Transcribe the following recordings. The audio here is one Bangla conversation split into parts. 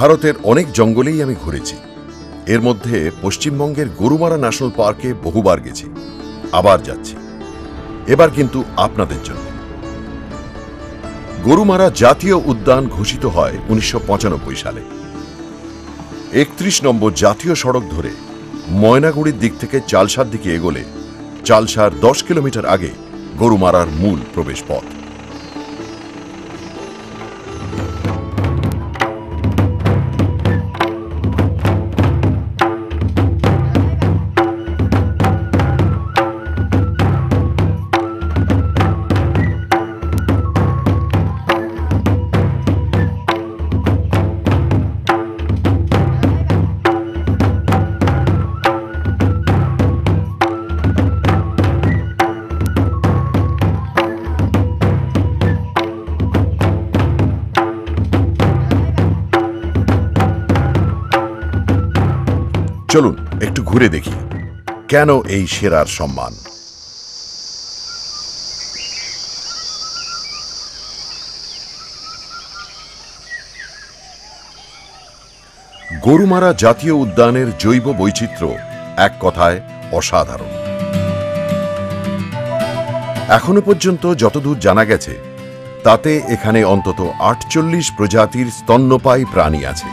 ভারতের অনেক জঙ্গলেই আমি ঘুরেছি। এর মধ্যে পশ্চিমবঙ্গের গরুমারা ন্যাশনাল পার্কে বহুবার গেছি, আবার যাচ্ছি। এবার কিন্তু আপনাদের জন্য। গরুমারা জাতীয় উদ্যান ঘোষিত হয় 1995 সালে। 31 নম্বর জাতীয় সড়ক ধরে ময়নাগুড়ির দিক থেকে চালসার দিকে এগোলে চালসার 10 কিলোমিটার আগে গরুমারার মূল প্রবেশ পথ। চলুন একটু ঘুরে দেখি কেন এই সেরার সম্মান। গরুমারা জাতীয় উদ্যানের জৈব বৈচিত্র্য এক কথায় অসাধারণ। এখনো পর্যন্ত যতদূর জানা গেছে তাতে এখানে অন্তত 48 প্রজাতির স্তন্যপায়ী প্রাণী আছে।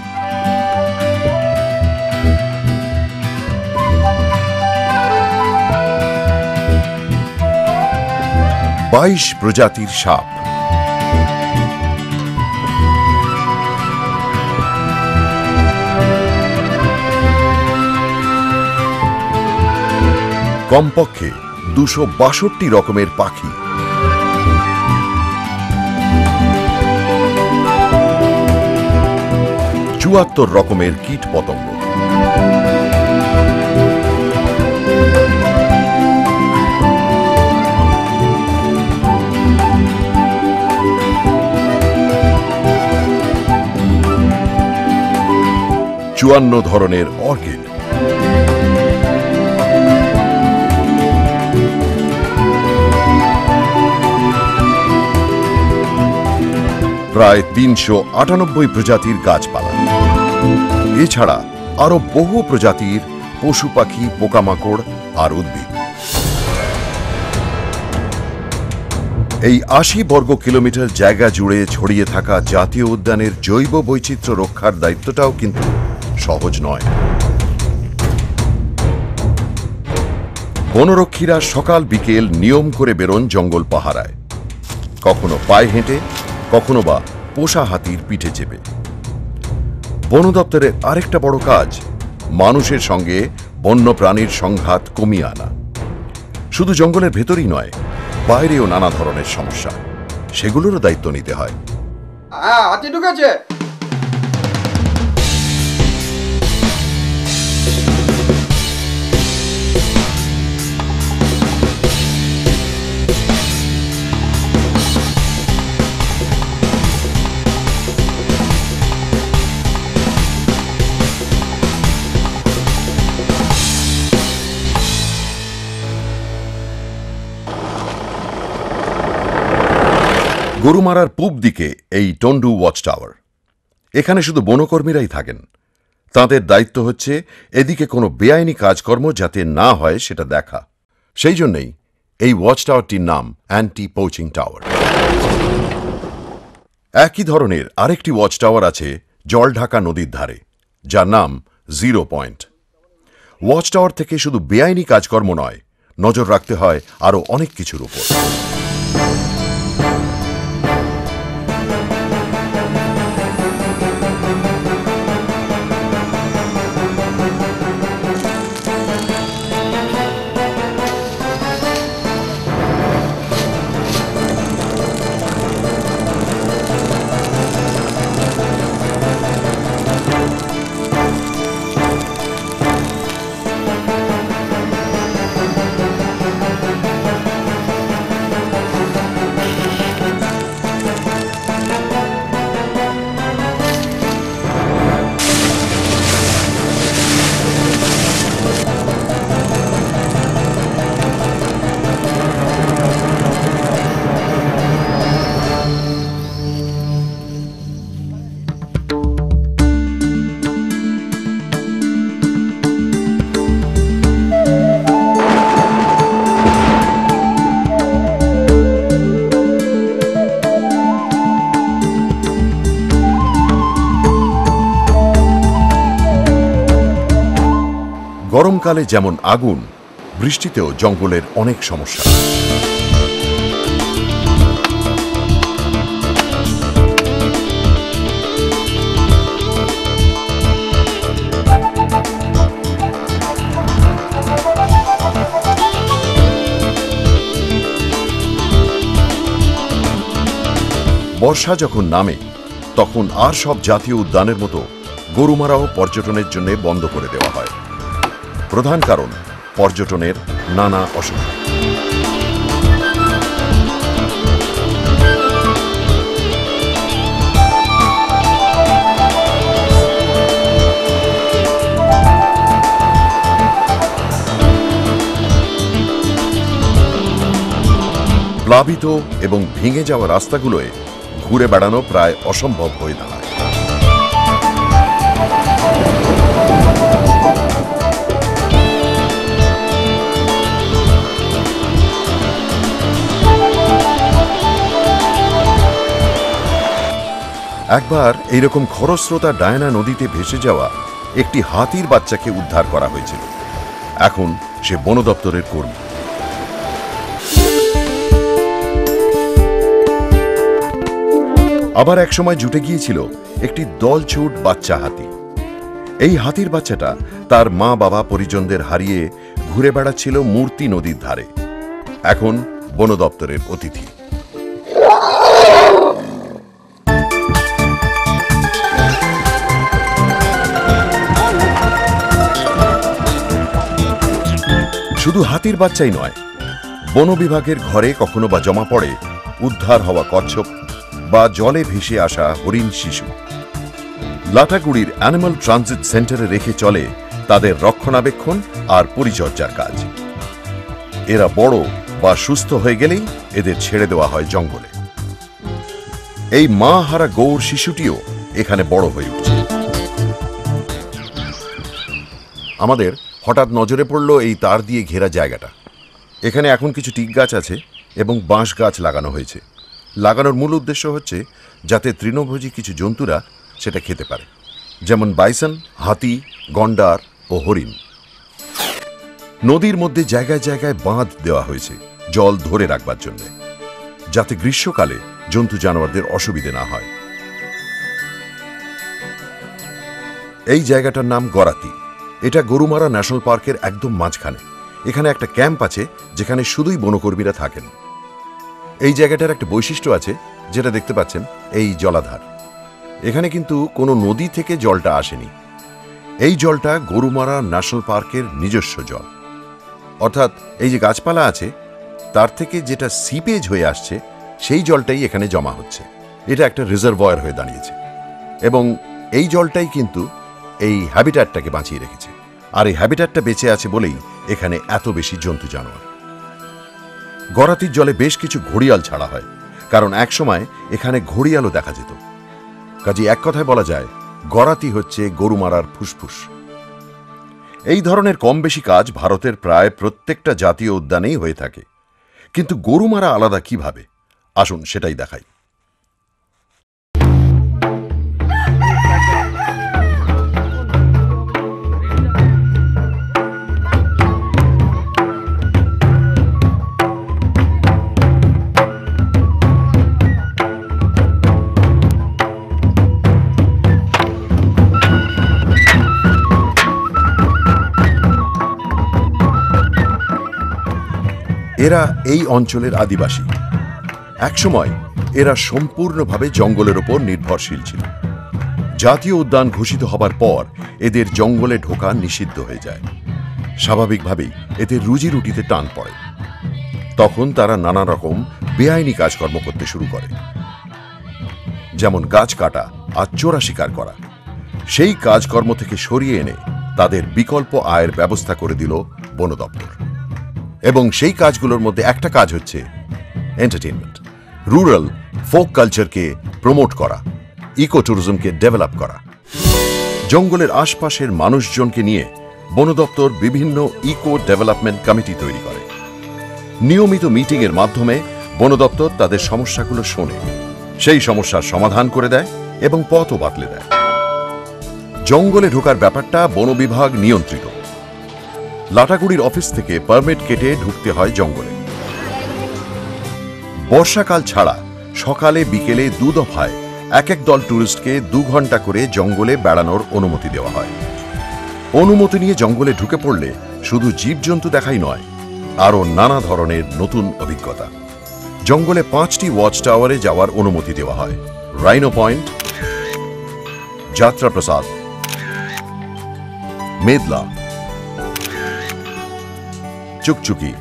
22 প্রজাতির সাপ, কমপক্ষে 262 রকমের পাখি, 74 রকমের কীট পতঙ্গ, চুয়ান্ন ধরনের অর্কিড, প্রায় 398 প্রজাতির গাছপালা, এছাড়া আরো বহু প্রজাতির পশু পাখি, পোকামাকড় আর উদ্ভিদ। এই 80 বর্গ কিলোমিটার জায়গা জুড়ে ছড়িয়ে থাকা জাতীয় উদ্যানের জৈব বৈচিত্র্য রক্ষার দায়িত্বটাও কিন্তু সহজ নয়। বনরক্ষীরা সকাল বিকেল নিয়ম করে বেরোন জঙ্গল পাহারায়, কখনো পায়ে হেঁটে, কখনো বা পোষা হাতির পিঠে চেপে। বন দপ্তরের আরেকটা বড় কাজ মানুষের সঙ্গে বন্যপ্রাণীর সংঘাত কমিয়ে আনা। শুধু জঙ্গলের ভেতরই নয়, বাইরেও নানা ধরনের সমস্যা, সেগুলোরও দায়িত্ব নিতে হয়। হাতি ঢুকেছে। গরুমারার পূব দিকে এই টন্ডু ওয়াচ টাওয়ার। এখানে শুধু বনকর্মীরাই থাকেন। তাদের দায়িত্ব হচ্ছে এদিকে কোনো বেআইনি কাজকর্ম যাতে না হয় সেটা দেখা। সেই জন্যই এই ওয়াচ টাওয়ারটির নাম অ্যান্টি পোচিং টাওয়ার। একই ধরনের আরেকটি ওয়াচ টাওয়ার আছে জলঢাকা নদীর ধারে, যার নাম জিরো পয়েন্ট। ওয়াচ টাওয়ার থেকে শুধু বেআইনি কাজকর্ম নয়, নজর রাখতে হয় আরও অনেক কিছুর উপর। গরমকালে যেমন আগুন, বৃষ্টিতেও জঙ্গলের অনেক সমস্যা। বর্ষা যখন নামে তখন আর সব জাতীয় উদ্যানের মতো গরুমারাও পর্যটনের জন্য বন্ধ করে দেওয়া হয়। প্রধান কারণ পর্যটনের নানা অসুবিধা। প্লাবিত এবং ভেঙে যাওয়া রাস্তাগুলোয় ঘুরে বেড়ানো প্রায় অসম্ভব হয়ে দাঁড়ায়। একবার এইরকম খরস্রোতা ডায়না নদীতে ভেসে যাওয়া একটি হাতির বাচ্চাকে উদ্ধার করা হয়েছিল। এখন সে বন দপ্তরের কর্মী। আবার একসময় জুটে গিয়েছিল একটি দলছুট বাচ্চা হাতি। এই হাতির বাচ্চাটা তার মা বাবা পরিজনদের হারিয়ে ঘুরে বেড়াচ্ছিল মূর্তি নদীর ধারে। এখন বন দপ্তরের অতিথি। শুধু হাতির বাচ্চাই নয়, বন বিভাগের ঘরে কখনো বা জমা পড়ে উদ্ধার হওয়া কচ্ছপ বা জলে ভেসে আসা হরিণ শিশু। লাটাগুড়ির অ্যানিমাল ট্রানজিট সেন্টারে রেখে চলে তাদের রক্ষণাবেক্ষণ আর পরিচর্যার কাজ। এরা বড় বা সুস্থ হয়ে গেলেই এদের ছেড়ে দেওয়া হয় জঙ্গলে। এই মা হারা গৌর শিশুটিও এখানে বড় হয়ে উঠছে। আমাদের হঠাৎ নজরে পড়ল এই তার দিয়ে ঘেরা জায়গাটা। এখানে এখন কিছু টিক গাছ আছে এবং বাঁশ গাছ লাগানো হয়েছে। লাগানোর মূল উদ্দেশ্য হচ্ছে যাতে তৃণভোজী কিছু জন্তুরা সেটা খেতে পারে, যেমন বাইসন, হাতি, গন্ডার ও হরিণ। নদীর মধ্যে জায়গায় জায়গায় বাঁধ দেওয়া হয়েছে জল ধরে রাখবার জন্য, যাতে গ্রীষ্মকালে জন্তু জানোয়ারদের অসুবিধে না হয়। এই জায়গাটার নাম গরাতি। এটা গরুমারা ন্যাশনাল পার্কের একদম মাঝখানে। এখানে একটা ক্যাম্প আছে যেখানে শুধুই বনকর্মীরা থাকেন। এই জায়গাটার একটা বৈশিষ্ট্য আছে, যেটা দেখতে পাচ্ছেন, এই জলাধার। এখানে কিন্তু কোনো নদী থেকে জলটা আসেনি। এই জলটা গরুমারা ন্যাশনাল পার্কের নিজস্ব জল। অর্থাৎ এই যে গাছপালা আছে তার থেকে যেটা সিপেজ হয়ে আসছে সেই জলটাই এখানে জমা হচ্ছে। এটা একটা রিজার্ভয়ার হয়ে দাঁড়িয়েছে এবং এই জলটাই কিন্তু এই হ্যাবিট্যাটটাকে বাঁচিয়ে রেখেছে। আর এই হ্যাবিট্যাটটা বেঁচে আছে বলেই এখানে এত বেশি জন্তু জানোয়ার। গরাতির জলে বেশ কিছু ঘড়িয়াল ছাড়া হয়, কারণ একসময় এখানে ঘড়িয়ালও দেখা যেত। কাজে এক কথায় বলা যায় গরাতি হচ্ছে গরুমারার ফুসফুস। এই ধরনের কম বেশি কাজ ভারতের প্রায় প্রত্যেকটা জাতীয় উদ্যানেই হয়ে থাকে, কিন্তু গরুমারা আলাদা কিভাবে আসুন সেটাই দেখাই। এরা এই অঞ্চলের আদিবাসী। একসময় এরা সম্পূর্ণভাবে জঙ্গলের ওপর নির্ভরশীল ছিল। জাতীয় উদ্যান ঘোষিত হবার পর এদের জঙ্গলে ঢোকা নিষিদ্ধ হয়ে যায়। স্বাভাবিকভাবেই এদের রুজি রুটিতে টান পড়ে। তখন তারা নানা রকম বেআইনি কাজকর্ম করতে শুরু করে, যেমন গাছ কাটা আর চোরা শিকার করা। সেই কাজকর্ম থেকে সরিয়ে এনে তাদের বিকল্প আয়ের ব্যবস্থা করে দিল বন দপ্তর। এবং সেই কাজগুলোর মধ্যে একটা কাজ হচ্ছে এন্টারটেইনমেন্ট, রুরাল ফোক কালচারকে প্রমোট করা, ইকো ট্যুরিজমকে ডেভেলপ করা। জঙ্গলের আশপাশের মানুষজনকে নিয়ে বন দপ্তর বিভিন্ন ইকো ডেভেলপমেন্ট কমিটি তৈরি করে। নিয়মিত মিটিংয়ের মাধ্যমে বন দপ্তর তাদের সমস্যাগুলো শোনে, সেই সমস্যার সমাধান করে দেয় এবং পথও বাতলে দেয়। জঙ্গলে ঢোকার ব্যাপারটা বন বিভাগ নিয়ন্ত্রিত। লাটাগুড়ির অফিস থেকে পারমিট কেটে ঢুকতে হয় জঙ্গলে। বর্ষাকাল ছাড়া সকালে বিকেলে দু দফায় এক এক দল ট্যুরিস্টকে 2 ঘন্টা করে জঙ্গলে বেড়ানোর অনুমতি দেওয়া হয়। অনুমতি নিয়ে জঙ্গলে ঢুকে পড়লে শুধু জীবজন্তু দেখাই নয়, আরও নানা ধরনের নতুন অভিজ্ঞতা। জঙ্গলে 5টি ওয়াচ টাওয়ারে যাওয়ার অনুমতি দেওয়া হয়: রাইনো পয়েন্ট, যাত্রা প্রসাদ, মেদলা, চুকচুকি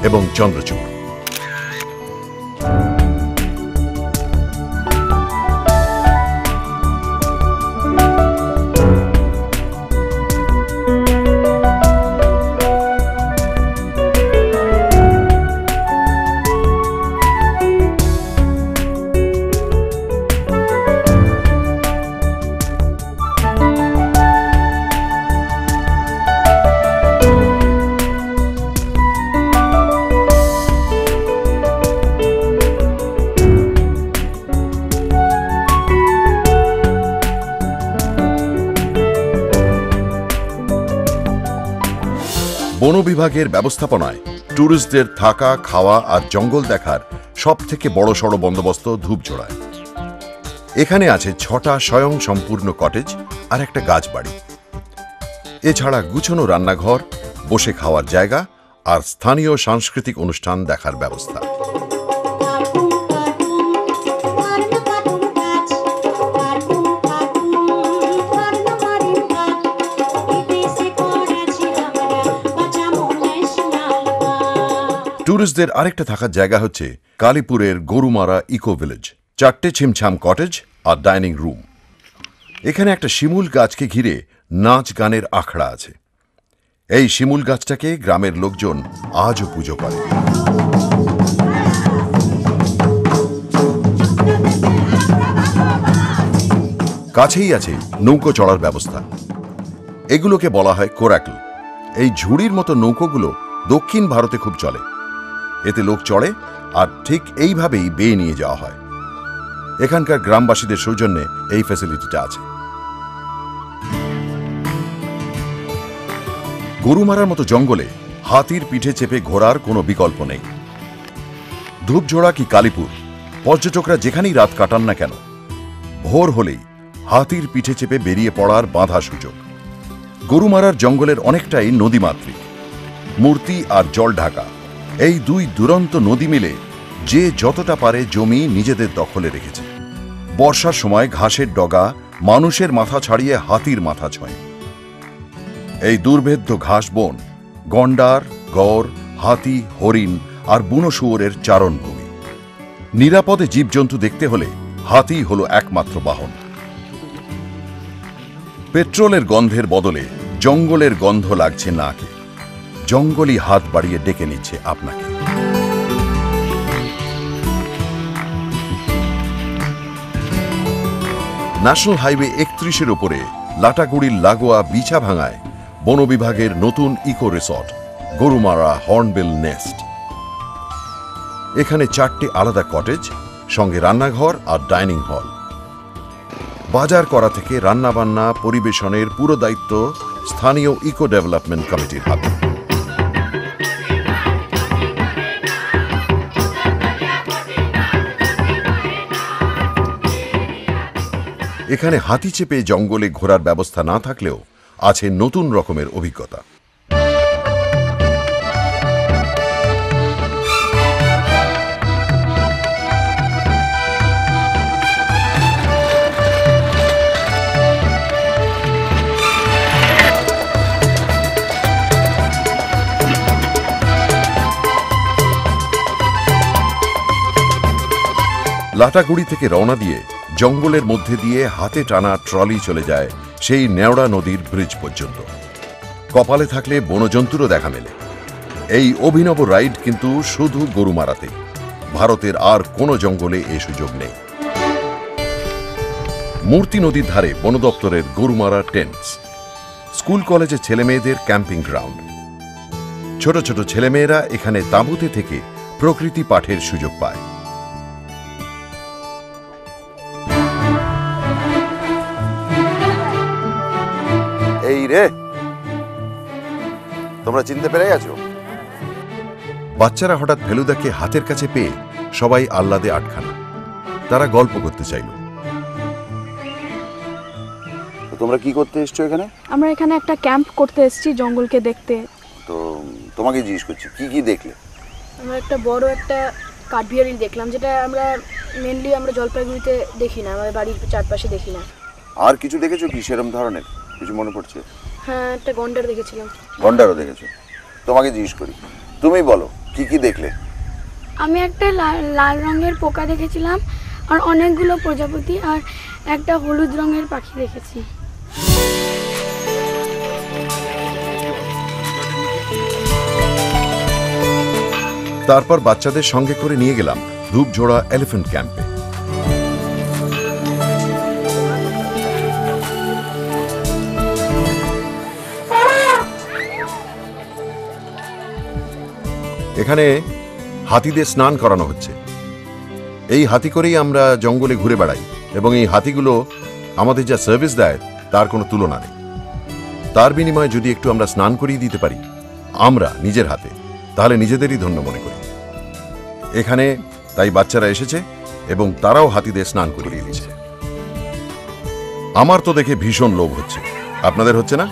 এবং চন্দ্রচূড়। বন বিভাগের ব্যবস্থাপনায় ট্যুরিস্টদের থাকা, খাওয়া আর জঙ্গল দেখার সবথেকে বড়সড় বন্দোবস্ত ধূপঝোড়ায়। এখানে আছে 6টা স্বয়ং সম্পূর্ণ কটেজ আর একটা গাছবাড়ি। এছাড়া গুছানো রান্নাঘর, বসে খাওয়ার জায়গা আর স্থানীয় সাংস্কৃতিক অনুষ্ঠান দেখার ব্যবস্থা। ট্যুরিস্টদের আরেকটা থাকার জায়গা হচ্ছে কালীপুরের গরুমারা ইকো ভিলেজ। 4টে ছিমছাম কটেজ আর ডাইনিং রুম। এখানে একটা শিমুল গাছকে ঘিরে নাচ গানের আখড়া আছে। এই শিমুল গাছটাকে গ্রামের লোকজন আজও পুজো করে। কাছেই আছে নৌকো চড়ার ব্যবস্থা। এগুলোকে বলা হয় কোরাকল। এই ঝুড়ির মতো নৌকোগুলো দক্ষিণ ভারতে খুব চলে। এতে লোক চড়ে আর ঠিক এইভাবেই বেয়ে নিয়ে যাওয়া হয়। এখানকার গ্রামবাসীদের সৌজন্যে এই ফ্যাসিলিটিটা আছে। গরুমারার মতো জঙ্গলে হাতির পিঠে চেপে ঘোরার কোনো বিকল্প নেই। ধূপঝোড়া কি কালীপুর, পর্যটকরা যেখানেই রাত কাটান না কেন, ভোর হলেই হাতির পিঠে চেপে বেরিয়ে পড়ার বাঁধা সুযোগ। গরুমারার জঙ্গলের অনেকটাই নদীমাতৃক। মূর্তি আর জল ঢাকা এই 2 দুরন্ত নদী মিলে যে যতটা পারে জমি নিজেদের দখলে রেখেছে। বর্ষার সময় ঘাসের ডগা মানুষের মাথা ছাড়িয়ে হাতির মাথা ছোঁয়। এই দুর্ভেদ্য ঘাস বন গন্ডার, গড়, হাতি, হরিণ আর বুনো শুয়োরের চারণভূমি। নিরাপদে জীবজন্তু দেখতে হলে হাতি হলো একমাত্র বাহন। পেট্রোলের গন্ধের বদলে জঙ্গলের গন্ধ লাগছে নাকে। জঙ্গলই হাত বাড়িয়ে ডেকে নিচ্ছে আপনাকে। ন্যাশনাল হাইওয়ে 31-এর ওপরে লাটাগুড়ির লাগোয়া বিছাভাঙায় বন বিভাগের নতুন eco resort Gorumara Hornbill Nest. এখানে 4টে আলাদা কটেজ, সঙ্গে রান্নাঘর আর ডাইনিং হল। বাজার করা থেকে রান্নাবান্না পরিবেশনের পুরো দায়িত্ব স্থানীয় ইকো ডেভেলপমেন্ট কমিটির হাতে। এখানে হাতি চেপে জঙ্গলে ঘোরার ব্যবস্থা না থাকলেও আছে নতুন রকমের অভিজ্ঞতা। লাটাগুড়ি থেকে রওনা দিয়ে জঙ্গলের মধ্যে দিয়ে হাতে টানা ট্রলি চলে যায় সেই নেওড়া নদীর ব্রিজ পর্যন্ত। কপালে থাকলে বনজন্তুরও দেখা মেলে। এই অভিনব রাইড কিন্তু শুধু গরুমারাতে, ভারতের আর কোনো জঙ্গলে এ সুযোগ নেই। মূর্তি নদীর ধারে বন দপ্তরের গরুমারা টেন্টস, স্কুল কলেজের ছেলেমেয়েদের ক্যাম্পিং গ্রাউন্ড। ছোট ছোট ছেলেমেয়েরা এখানে তাঁবুতে থেকে প্রকৃতি পাঠের সুযোগ পায়। এই রে তোমরা চিনতে পেরে গেছো? বাচ্চারা হঠাৎ ফেলুদাকে হাতের কাছে পেয়ে সবাই আহ্লাদে আটখানা। তারা গল্প করতে চাইল। তো তোমরা কি করতে এসছো এখানে? আমরা এখানে একটা ক্যাম্প করতে এসেছি জঙ্গলকে দেখতে। তো তোমাকে জিজ্ঞেস করছি কি কি দেখলে? আমরা একটা বড় একটা কাঠবিড়ালি দেখলাম, যেটা আমরা মেনলি জলপাইগুড়িতে দেখি না, আমাদের বাড়ির চারপাশে দেখি না। আর কিছু দেখেছো কি সেরকম ধরনের? কিছু মনে পড়ছে? হ্যাঁ, একটা গন্ডার দেখেছিলাম। গন্ডারও দেখেছো? তোমাকে জিজ্ঞেস করি, তুমি বলো কি কি দেখলে? আমি একটা লাল রঙের পোকা দেখেছিলাম, আর অনেকগুলো প্রজাপতি, আর একটা হলুদ রঙের পাখি দেখেছি। তারপর বাচ্চাদের সঙ্গে করে নিয়ে গেলাম ধূপঝোড়া এলিফ্যান্ট ক্যাম্পে। এখানে হাতিদের স্নান করানো হচ্ছে। এই হাতি করেই আমরা জঙ্গলে ঘুরে বেড়াই, এবং এই হাতিগুলো আমাদের যা সার্ভিস দেয় তার কোনো তুলনা নেই। তার বিনিময়ে যদি একটু আমরা স্নান করিয়ে দিতে পারি আমরা নিজের হাতে, তাহলে নিজেদেরই ধন্য মনে করি। এখানে তাই বাচ্চারা এসেছে এবং তারাও হাতিদের স্নান করিয়ে দিয়েছে। আমার তো দেখে ভীষণ লোভ হচ্ছে, আপনাদের হচ্ছে না?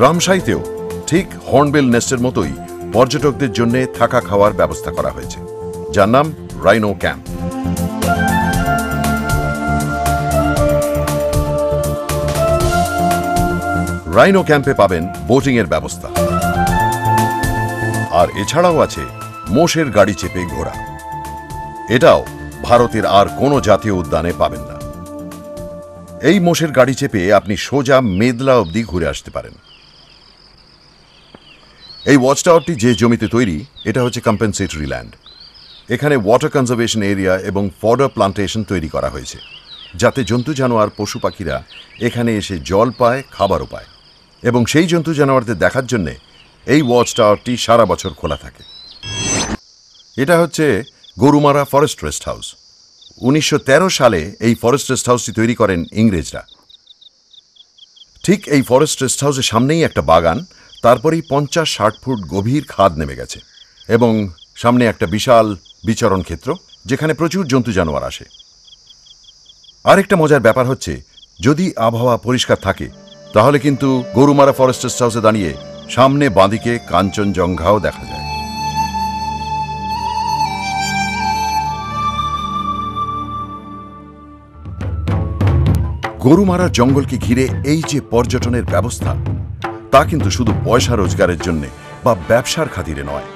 রামসাইতেও ঠিক হর্নবিল নেস্টের মতোই পর্যটকদের জন্য থাকা খাওয়ার ব্যবস্থা করা হয়েছে, যার নাম রাইনো ক্যাম্প। রাইনো ক্যাম্পে পাবেন বোটিং এর ব্যবস্থা, আর এছাড়াও আছে মোষের গাড়ি চেপে ঘোরা। এটাও ভারতের আর কোনো জাতীয় উদ্যানে পাবেন না। এই মোষের গাড়ি চেপে আপনি সোজা মেদলা অবধি ঘুরে আসতে পারেন। এই ওয়াচ টাওয়ারটি যে জমিতে তৈরি, এটা হচ্ছে কম্পেনসেটরি ল্যান্ড। এখানে ওয়াটার কনজারভেশন এরিয়া এবং ফডার প্লান্টেশন তৈরি করা হয়েছে, যাতে জন্তু জানোয়ার পশু পাখিরা এখানে এসে জল পায়, খাবারও পায়। এবং সেই জন্তু জানোয়ারদের দেখার জন্য এই ওয়াচ টাওয়ারটি সারা বছর খোলা থাকে। এটা হচ্ছে গরুমারা ফরেস্ট রেস্ট হাউস। 1913 সালে এই ফরেস্ট রেস্ট হাউসটি তৈরি করেন ইংরেজরা। ঠিক এই ফরেস্ট রেস্ট হাউসের সামনেই একটা বাগান, তারপরেই 50-60 ফুট গভীর খাদ নেমে গেছে, এবং সামনে একটা বিশাল বিচরণ ক্ষেত্র যেখানে প্রচুর জন্তু জানোয়ার আসে। আরেকটা মজার ব্যাপার হচ্ছে, যদি আবহাওয়া পরিষ্কার থাকে তাহলে কিন্তু গরুমারা ফরেস্ট রেস্ট হাউসে দাঁড়িয়ে সামনে বাঁদিকে কাঞ্চনজঙ্ঘাও দেখা যায়। গরুমারা জঙ্গলকে ঘিরে এই যে পর্যটনের ব্যবস্থা, তা কিন্তু শুধু পয়সা রোজগারের জন্য বা ব্যবসার খাতিরে নয়,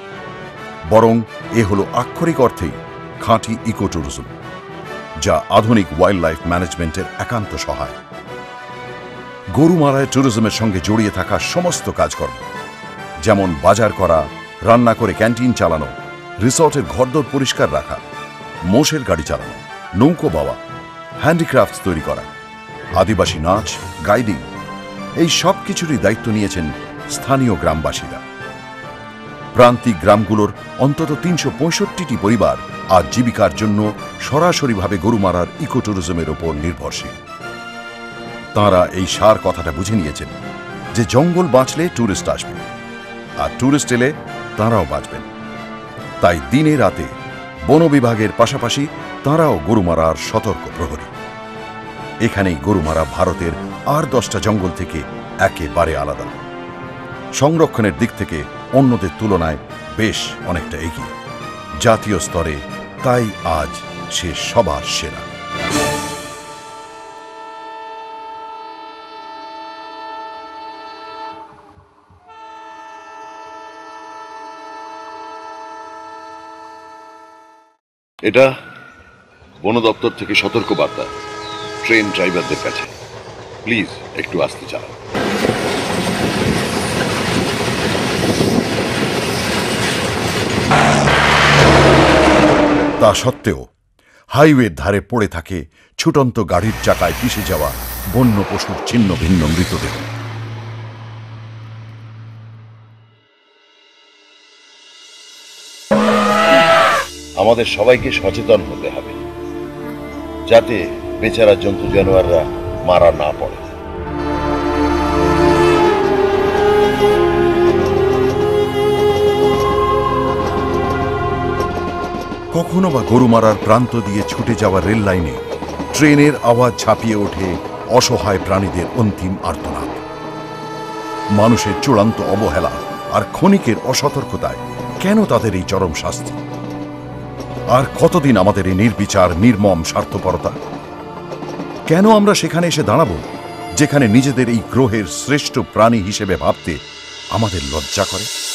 বরং এ হলো আক্ষরিক অর্থেই খাঁটি ইকো ট্যুরিজম, যা আধুনিক ওয়াইল্ড লাইফ ম্যানেজমেন্টের একান্ত সহায়। গরুমারায় ট্যুরিজমের সঙ্গে জড়িয়ে থাকা সমস্ত কাজকর্ম, যেমন বাজার করা, রান্না করে ক্যান্টিন চালানো, রিসর্টের ঘরদোর পরিষ্কার রাখা, মোষের গাড়ি চালানো, নৌকো বাওয়া, হ্যান্ডিক্রাফটস তৈরি করা, আদিবাসী নাচ, গাইডিং, এই সব কিছুরই দায়িত্ব নিয়েছেন স্থানীয় গ্রামবাসীরা। প্রান্তিক গ্রামগুলোর অন্তত 365টি পরিবার আজ জীবিকার জন্য সরাসরিভাবে গরুমারার ইকো ট্যুরিজমের ওপর নির্ভরশীল। তাঁরা এই সার কথাটা বুঝে নিয়েছেন যে জঙ্গল বাঁচলে ট্যুরিস্ট আসবে, আর ট্যুরিস্ট এলে তাঁরাও বাঁচবেন। তাই দিনে রাতে বন বিভাগের পাশাপাশি তাঁরাও গরুমারার সতর্ক প্রহরী। এখানেই গরুমারা ভারতের আর 10টা জঙ্গল থেকে একেবারে আলাদা। সংরক্ষণের দিক থেকে অন্যদের তুলনায় বেশ অনেকটা এগিয়ে। জাতীয় স্তরে তাই আজ সে সবার সেরা। এটা বন দপ্তর থেকে সতর্ক বার্তা ট্রেন ড্রাইভারদের কাছে, প্লিজ একটু আস্তে চালান। তা সত্ত্বেও হাইওয়ের ধারে পড়ে থাকে ছুটন্ত গাড়ির চাকায় পিষে যাওয়া বন্য পশুর ছিন্ন ভিন্ন মৃতদেহ। আমাদের সবাইকে সচেতন হতে হবে, যাতে বেচারা জন্তু জানোয়াররা মারা না পড়ে। কখনো বা গরু মারার প্রান্ত দিয়ে ছুটে যাওয়া রেল লাইনে ট্রেনের আওয়াজ ছাপিয়ে ওঠে অসহায় প্রাণীদের অন্তিম আর্তনাদ। মানুষের চূড়ান্ত অবহেলা আর ক্ষণিকের অসতর্কতায় কেন তাদের এই চরম শাস্তি? আর কতদিন আমাদের এই নির্বিচার নির্মম স্বার্থপরতা? কেন আমরা সেখানে এসে দাঁড়াবো যেখানে নিজেদের এই গ্রহের শ্রেষ্ঠ প্রাণী হিসেবে ভাবতে আমাদের লজ্জা করে?